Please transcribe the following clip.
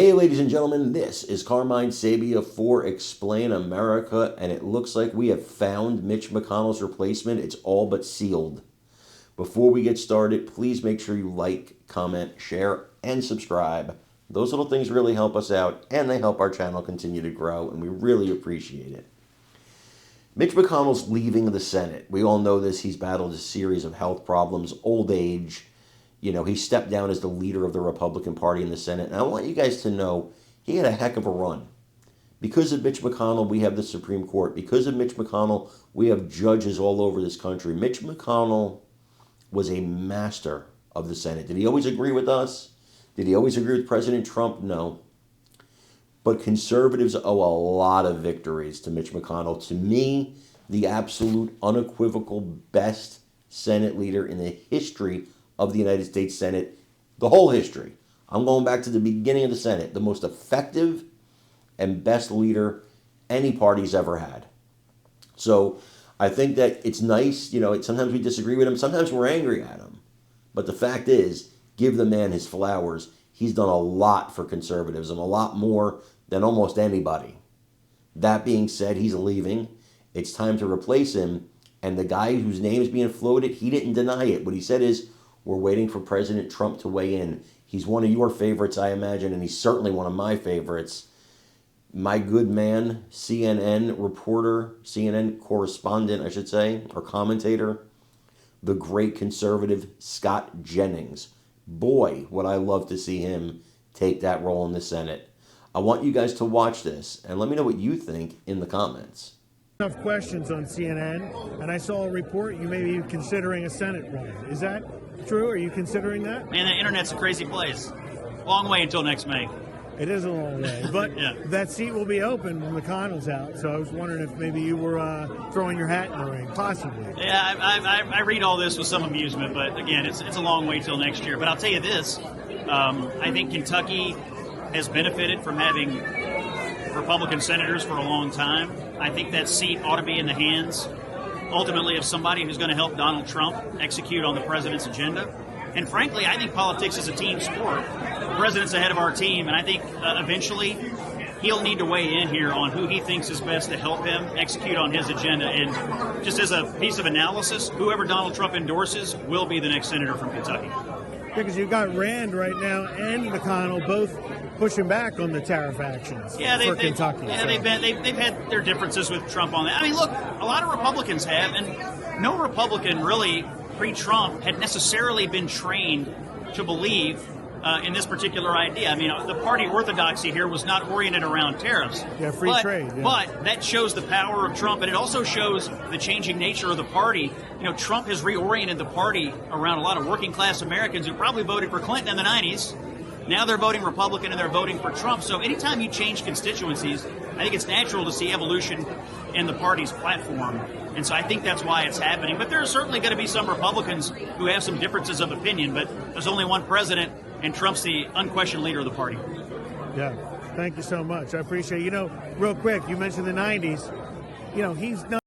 Hey, ladies and gentlemen, this is Carmine Sabia for Explain America, and it looks like we have found Mitch McConnell's replacement. It's all but sealed. Before we get started, please make sure you like, comment, share, and subscribe. Those little things really help us out, and they help our channel continue to grow, and we really appreciate it. Mitch McConnell's leaving the Senate. We all know this. He's battled a series of health problems, old age. He stepped down as the leader of the Republican Party in the Senate. And I want you guys to know he had a heck of a run. Because of Mitch McConnell, we have the Supreme Court. Because of Mitch McConnell, we have judges all over this country. Mitch McConnell was a master of the Senate. Did he always agree with us? Did he always agree with President Trump? No. But conservatives owe a lot of victories to Mitch McConnell. To me, the absolute unequivocal best Senate leader in the history of the United States Senate, the whole history. I'm going back to the beginning of the Senate, the most effective and best leader any party's ever had. So I think that it's nice, sometimes we disagree with him, sometimes we're angry at him. But the fact is, give the man his flowers. He's done a lot for conservatism, a lot more than almost anybody. That being said, he's leaving. It's time to replace him. And the guy whose name is being floated, he didn't deny it. What he said is, we're waiting for President Trump to weigh in. He's one of your favorites, I imagine, and he's certainly one of my favorites. My good man, CNN reporter, CNN correspondent, I should say, or commentator, the great conservative Scott Jennings. Boy, would I love to see him take that role in the Senate. I want you guys to watch this, and let me know what you think in the comments. Enough questions on CNN, and I saw a report you may be considering a Senate run. Is that true? Are you considering that? Man, the internet's a crazy place. Long way until next May. It is a long way, but yeah. That seat will be open when McConnell's out, so I was wondering if maybe you were throwing your hat in the ring, possibly. Yeah, I read all this with some amusement, but again, it's a long way till next year. But I'll tell you this, I think Kentucky has benefited from having Republican senators for a long time. I think that seat ought to be in the hands, ultimately, of somebody who's going to help Donald Trump execute on the president's agenda. And frankly, I think politics is a team sport. The president's ahead of our team, and I think eventually he'll need to weigh in here on who he thinks is best to help him execute on his agenda. And just as a piece of analysis, whoever Donald Trump endorses will be the next senator from Kentucky. Because you've got Rand right now and McConnell both pushing back on the tariff actions for Kentucky. Yeah, so. They've had their differences with Trump on that. I mean, look, a lot of Republicans have, and no Republican really pre-Trump had necessarily been trained to believe in this particular idea. I mean, the party orthodoxy here was not oriented around tariffs. Yeah, free trade. Yeah. But that shows the power of Trump, and it also shows the changing nature of the party. Trump has reoriented the party around a lot of working class Americans who probably voted for Clinton in the 90s. Now they're voting Republican and they're voting for Trump. So anytime you change constituencies, I think it's natural to see evolution in the party's platform. And so I think that's why it's happening. But there are certainly going to be some Republicans who have some differences of opinion. But there's only one president, and Trump's the unquestioned leader of the party. Yeah. Thank you so much. I appreciate it. Real quick, you mentioned the 90s. He's not